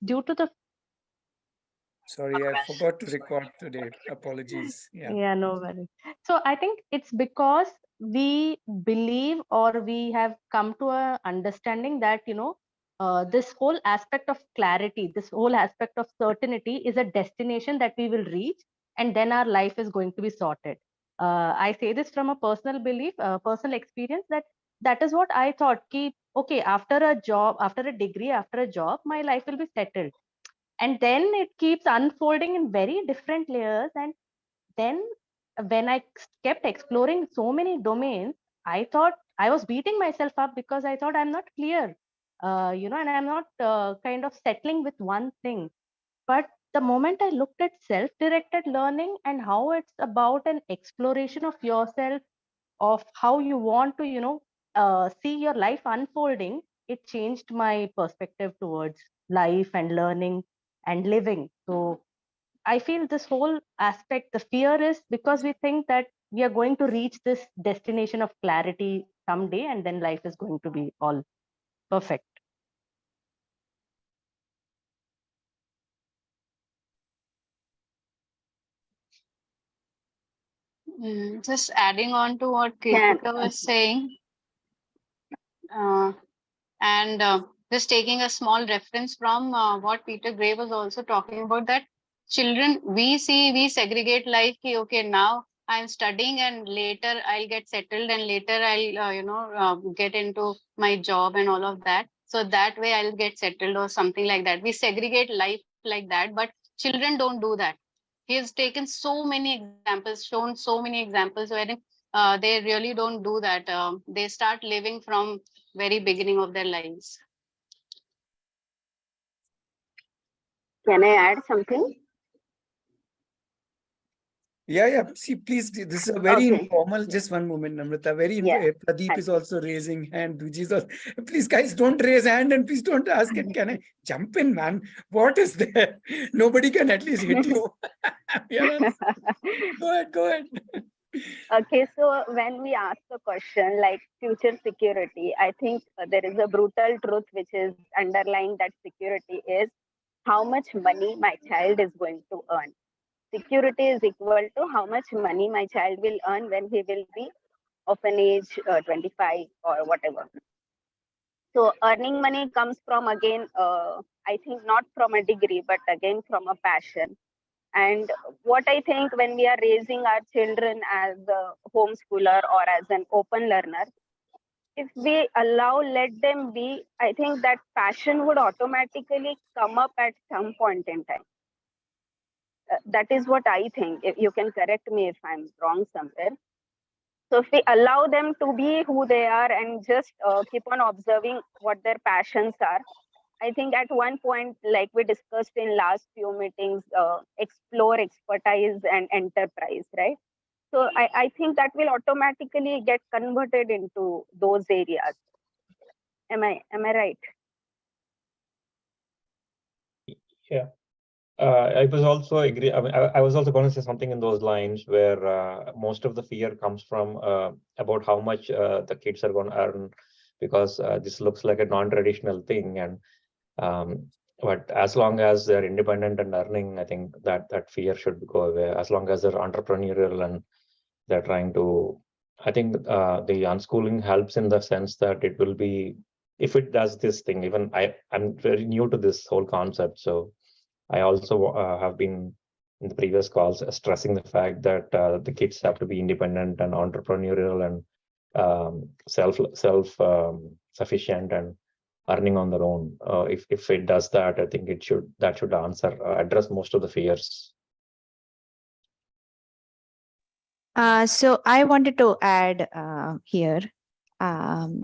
due to the Sorry, I forgot to record today. Apologies. yeah, no worries. So I think it's because we believe or we have come to a understanding that, this whole aspect of clarity, this whole aspect of certainty is a destination that we will reach, and then our life is going to be sorted. I say this from a personal belief, personal experience, that is what I thought. Okay, after a job, after a degree, after a job, my life will be settled. And then it keeps unfolding in very different layers. And then when I kept exploring so many domains, I thought I was beating myself up because I thought I'm not clear, and I'm not kind of settling with one thing. But the moment I looked at self-directed learning and how it's about an exploration of yourself, of how you want to, see your life unfolding, it changed my perspective towards life and learning and living. So I feel this whole aspect, the fear is because we think that we are going to reach this destination of clarity someday, and then life is going to be all perfect. Just adding on to what Kritika was saying, and just taking a small reference from what Peter Gray was also talking about, that children, we segregate life. Okay, now I'm studying and later I'll get settled and later I'll get into my job and all of that. So that way I'll get settled or something like that. We segregate life like that, but children don't do that. He has taken so many examples, shown so many examples wherein they really don't do that. They start living from very beginning of their lives. Can I add something? Yeah. See, please, this is a very informal. Just one moment, Namrata. Pradeep is also raising hand. Vijay is also, please, guys, don't raise hand and please don't ask it. Can I jump in, man? What is there? Nobody can at least hit you. Go ahead. Okay, so when we ask a question like future security, I think there is a brutal truth which is underlying that security is how much money my child is going to earn. Security is equal to how much money my child will earn when he will be of an age 25 or whatever. So earning money comes from, again, I think not from a degree, but again from a passion. And what I think, when we are raising our children as a homeschooler or as an open learner, if we let them be, I think that passion would automatically come up at some point in time. That is what I think. If you can correct me if I'm wrong somewhere. So if we allow them to be who they are and just keep on observing what their passions are, I think at one point, like we discussed in last few meetings, explore expertise and enterprise, right? So I think that will automatically get converted into those areas. Am I right? Yeah. I was also agree. I mean, I was also going to say something in those lines where most of the fear comes from about how much the kids are going to earn, because this looks like a non-traditional thing. And but as long as they're independent and earning, I think that fear should go away. As long as they're entrepreneurial and they're trying to, I think the unschooling helps in the sense that it will be, if it does this thing. Even I'm very new to this whole concept, so I also have been in the previous calls stressing the fact that the kids have to be independent and entrepreneurial and self sufficient and earning on their own. If it does that, I think that should address most of the fears. So I wanted to add here.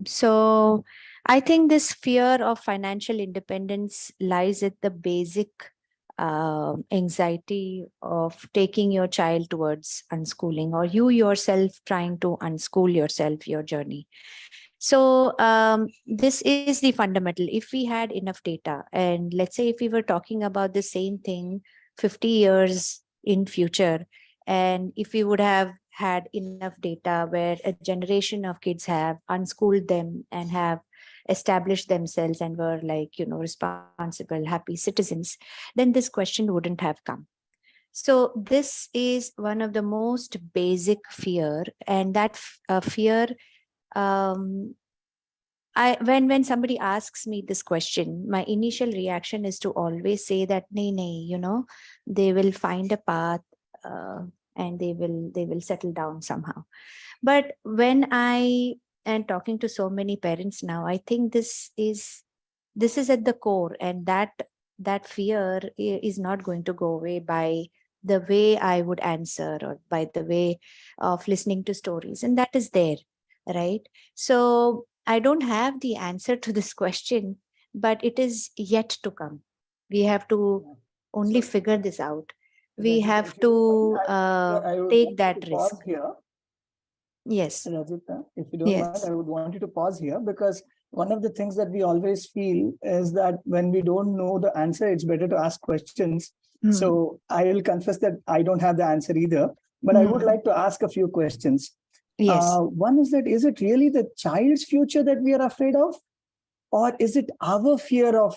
So I think this fear of financial independence lies at the basic anxiety of taking your child towards unschooling, or you yourself trying to unschool yourself, your journey. So this is the fundamental. If we had enough data, and let's say if we were talking about the same thing 50 years in future, and if we would have had enough data where a generation of kids have unschooled them and have established themselves and were like, responsible, happy citizens, then this question wouldn't have come. So this is one of the most basic fear, and that fear, when somebody asks me this question, my initial reaction is to always say that nay, they will find a path and they will settle down somehow. But when I am talking to so many parents now, I think this is at the core, and that fear is not going to go away by the way I would answer or by the way of listening to stories, and that is there, right? So I don't have the answer to this question, but it is yet to come. We have to only figure this out. We have to take that risk. Here. Yes. Rajita, if you don't mind, I would want you to pause here, because one of the things that we always feel is that when we don't know the answer, it's better to ask questions. So I will confess that I don't have the answer either, but I would like to ask a few questions. Yes. One is that, is it really the child's future that we are afraid of? Or is it our fear of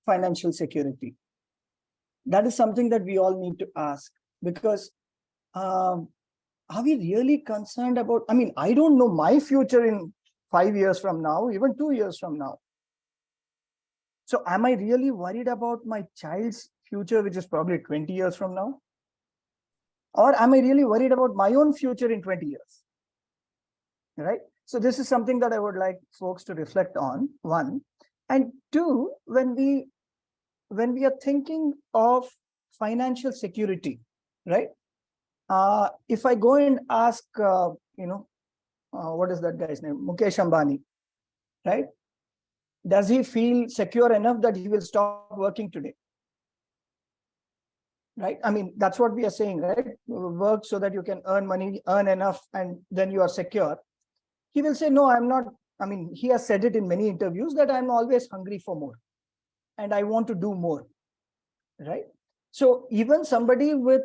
financial security? That is something that we all need to ask, because are we really concerned about, I don't know my future in 5 years from now, even 2 years from now. So am I really worried about my child's future, which is probably 20 years from now? Or am I really worried about my own future in 20 years? Right? So this is something that I would like folks to reflect on, one. And two, when we are thinking of financial security, right? If I go and ask, what is that guy's name? Mukesh Ambani, right? Does he feel secure enough that he will stop working today? Right? That's what we are saying, right? Work so that you can earn money, earn enough, and then you are secure. He will say, no, I'm not. He has said it in many interviews that I'm always hungry for more and I want to do more, right? So even somebody with,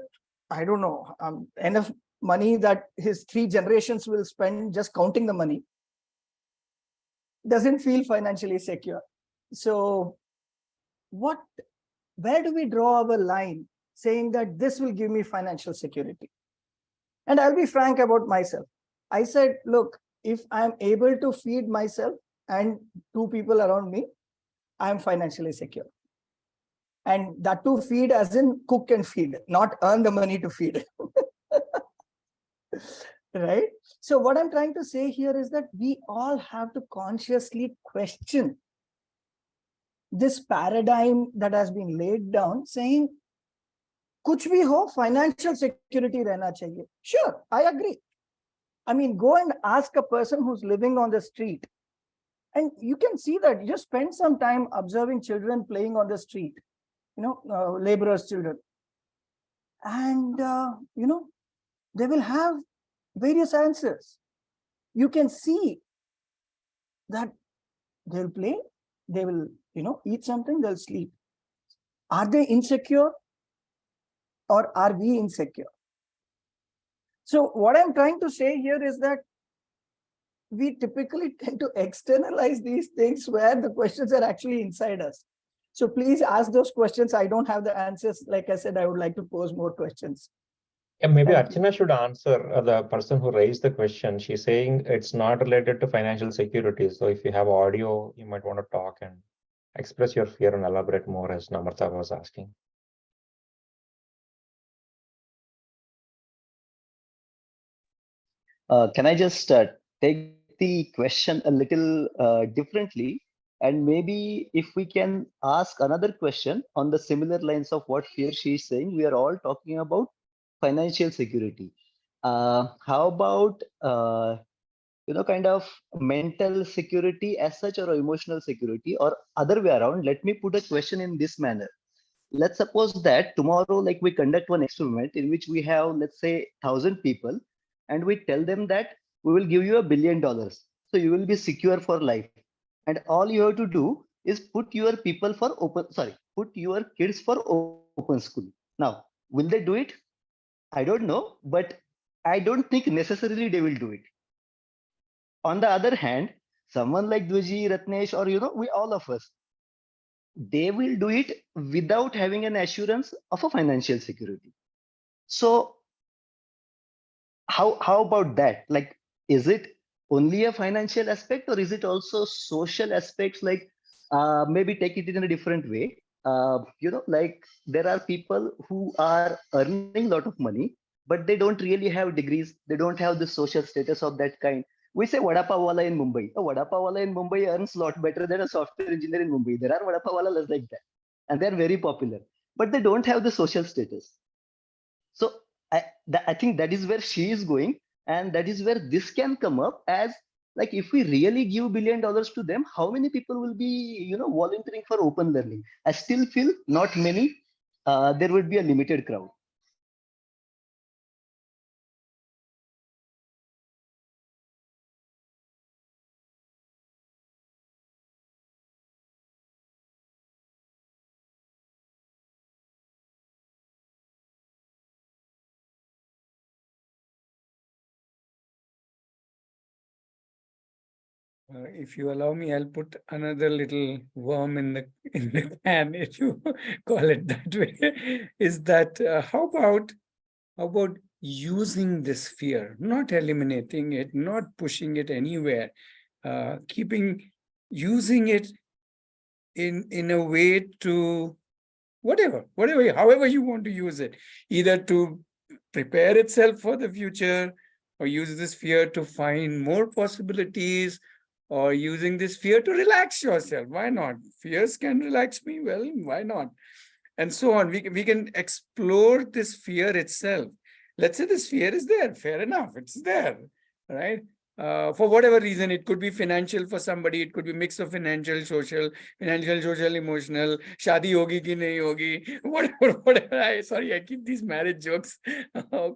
I don't know, enough money that his 3 generations will spend just counting the money, doesn't feel financially secure. So where do we draw our line saying that this will give me financial security? And I'll be frank about myself. I said, look, if I'm able to feed myself and 2 people around me, I'm financially secure. And that to feed as in cook and feed, not earn the money to feed. Right? So what I'm trying to say here is that we all have to consciously question this paradigm that has been laid down, saying, kuch bhi ho, financial security rehna chahiye. Sure, I agree. Go and ask a person who's living on the street, and you can see that. You just spend some time observing children playing on the street, laborers' children. And, they will have various answers. You can see that they'll play, they will, eat something, they'll sleep. Are they insecure or are we insecure? So what I'm trying to say here is that we typically tend to externalize these things where the questions are actually inside us. So please ask those questions. I don't have the answers. Like I said, I would like to pose more questions. Yeah, maybe Archana should answer the person who raised the question. She's saying it's not related to financial security. So if you have audio, you might want to talk and express your fear and elaborate more, as Namrata was asking. Can I just take the question a little differently? And maybe if we can ask another question on the similar lines of what here she is saying, we are all talking about financial security. How about, kind of mental security as such, or emotional security, or other way around? Let me put a question in this manner. Let's suppose that tomorrow, like, we conduct one experiment in which we have, let's say, 1,000 people, and we tell them that we will give you $1 billion. So you will be secure for life. And all you have to do is put your kids for open school. Now, will they do it? I don't know, but I don't think necessarily they will do it. On the other hand, someone like Dviji, Ratnesh, or we all of us, they will do it without having an assurance of a financial security. So how about that? Like, is it only a financial aspect, or is it also social aspects? Like, maybe take it in a different way. Like there are people who are earning a lot of money, but they don't really have degrees. They don't have the social status of that kind. We say vada pav wala in Mumbai. A vada pav wala in Mumbai earns a lot better than a software engineer in Mumbai. There are vada pav walas like that, and they're very popular, but they don't have the social status. So I think that is where she is going, and that is where this can come up as, like, if we really give $1 billion to them, how many people will be volunteering for open learning? I still feel not many. There would be a limited crowd. If you allow me, I'll put another little worm in the can, if you call it that way. Is that how about using this fear, not eliminating it, not pushing it anywhere, using it in a way to however you want to use it, either to prepare itself for the future, or use this fear to find more possibilities, or using this fear to relax yourself. Why not? Fears can relax me. Well, why not? And so on. We can explore this fear itself. Let's say this fear is there. Fair enough. It's there, right? For whatever reason, it could be financial for somebody. It could be mix of financial, social, emotional. Shadi hogi ki nahi hogi. Whatever. I keep these marriage jokes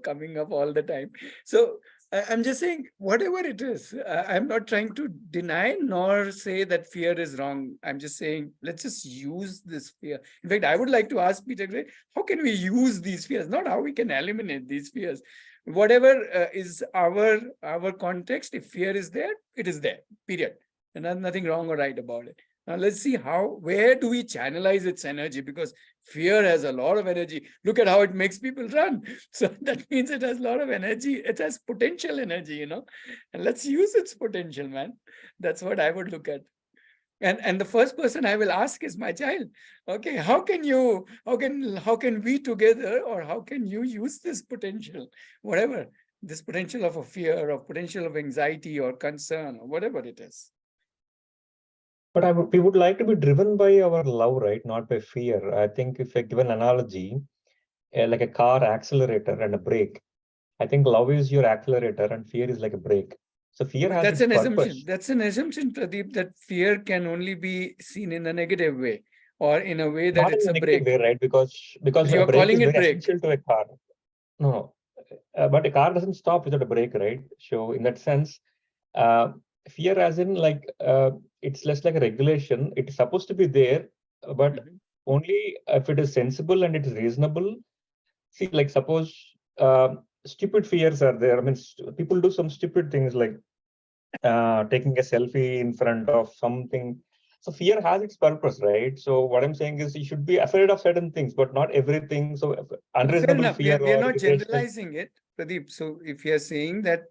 coming up all the time. So I'm just saying, whatever it is, I'm not trying to deny nor say that fear is wrong. I'm just saying, let's just use this fear. In fact, I would like to ask Peter Gray, how can we use these fears? Not how we can eliminate these fears. Whatever is our context, if fear is there, it is there, period. And there's nothing wrong or right about it. Now let's see where do we channelize its energy? Because fear has a lot of energy. Look at how it makes people run. So that means it has a lot of energy. It has potential energy, and let's use its potential, man. That's what I would look at. And the first person I will ask is my child. Okay, how can we together, or how can you use this potential, whatever, this potential of a fear, or potential of anxiety or concern, or whatever it is. But we would like to be driven by our love, right? Not by fear. I think if I give an analogy, like a car accelerator and a brake, I think love is your accelerator and fear is like a brake. So fear has That's its an purpose. assumption. That's an assumption, Pradeep, that fear can only be seen in a negative way, or in a way that Not it's in a a brake. Way, right? Because you a are brake calling is it very brake. essential to a car. No. But a car doesn't stop without a brake, right? So in that sense, fear as in it's less like a regulation. It's supposed to be there, but only if it is sensible and it is reasonable. See, like suppose stupid fears are there. I mean, people do some stupid things like taking a selfie in front of something. So fear has its purpose, right? So what I'm saying is you should be afraid of certain things, but not everything. So unreasonable fear. We are not generalizing it, Pradeep. So if you are saying that,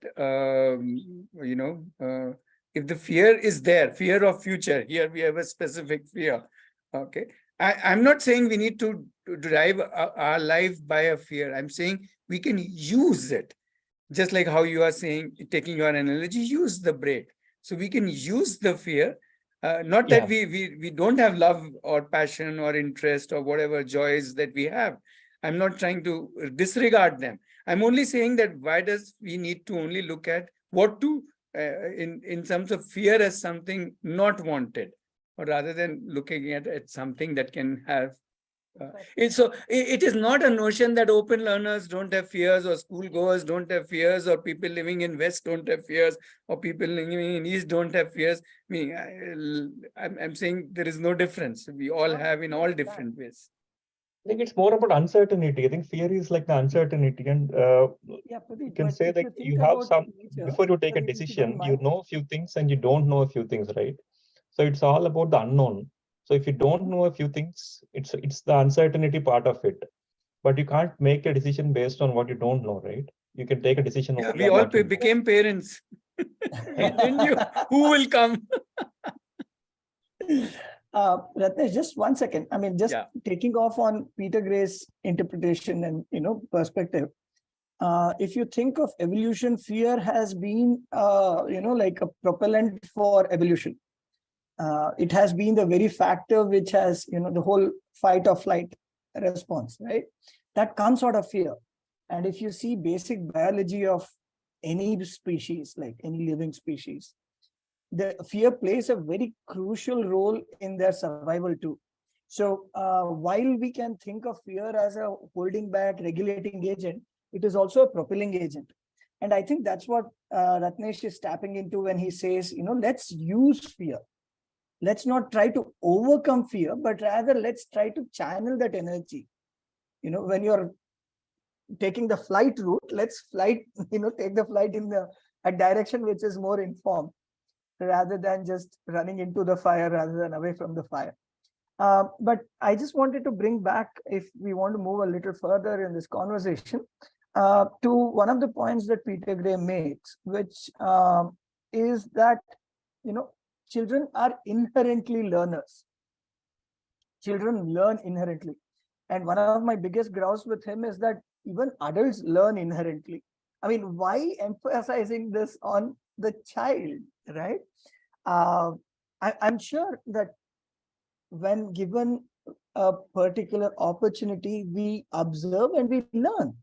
if the fear is there, fear of future, here we have a specific fear. Okay. I'm not saying we need to drive our life by a fear. I'm saying we can use it. Just like how you are saying, taking your analogy, use the brake. So we can use the fear. Not that we don't have love or passion or interest or whatever joys that we have. I'm not trying to disregard them. I'm only saying that why does we need to only look at what to, in terms of fear as something not wanted, or rather than looking at something that can have. It is not a notion that open learners don't have fears, or school goers don't have fears, or people living in West don't have fears, or people living in East don't have fears. I'm saying there is no difference. We all have in all different ways. I think it's more about uncertainty. I think fear is like the uncertainty, and Yeah, Pradeep, you can but say if that you think you have about some nature, before you take a Pradeep, if you don't decision, you mind. know a few things and you don't know a few things, right? So it's all about the unknown. So if you don't know a few things, it's the uncertainty part of it. But you can't make a decision based on what you don't know, right? You can take a decision Yeah, only we on all what you know. became parents. Didn't you? Who will come? Ratnesh, just 1 second. I mean, just Yeah. taking off on Peter Gray's interpretation and perspective. If you think of evolution, fear has been like a propellant for evolution. It has been the very factor which has the whole fight or flight response, right? That comes out of fear. And if you see basic biology of any species, like any living species, the fear plays a very crucial role in their survival too. So while we can think of fear as a holding back, regulating agent, it is also a propelling agent. And I think that's what Ratnesh is tapping into when he says, let's use fear. Let's not try to overcome fear, but rather let's try to channel that energy. When you're taking the flight route, let's take the flight in a direction which is more informed, rather than just running into the fire rather than away from the fire. But I just wanted to bring back, if we want to move a little further in this conversation, to one of the points that Peter Gray makes, which is that, children are inherently learners. Children learn inherently. And one of my biggest grouse with him is that even adults learn inherently. I mean, why emphasizing this on the child, right? I'm sure that when given a particular opportunity, we observe and we learn.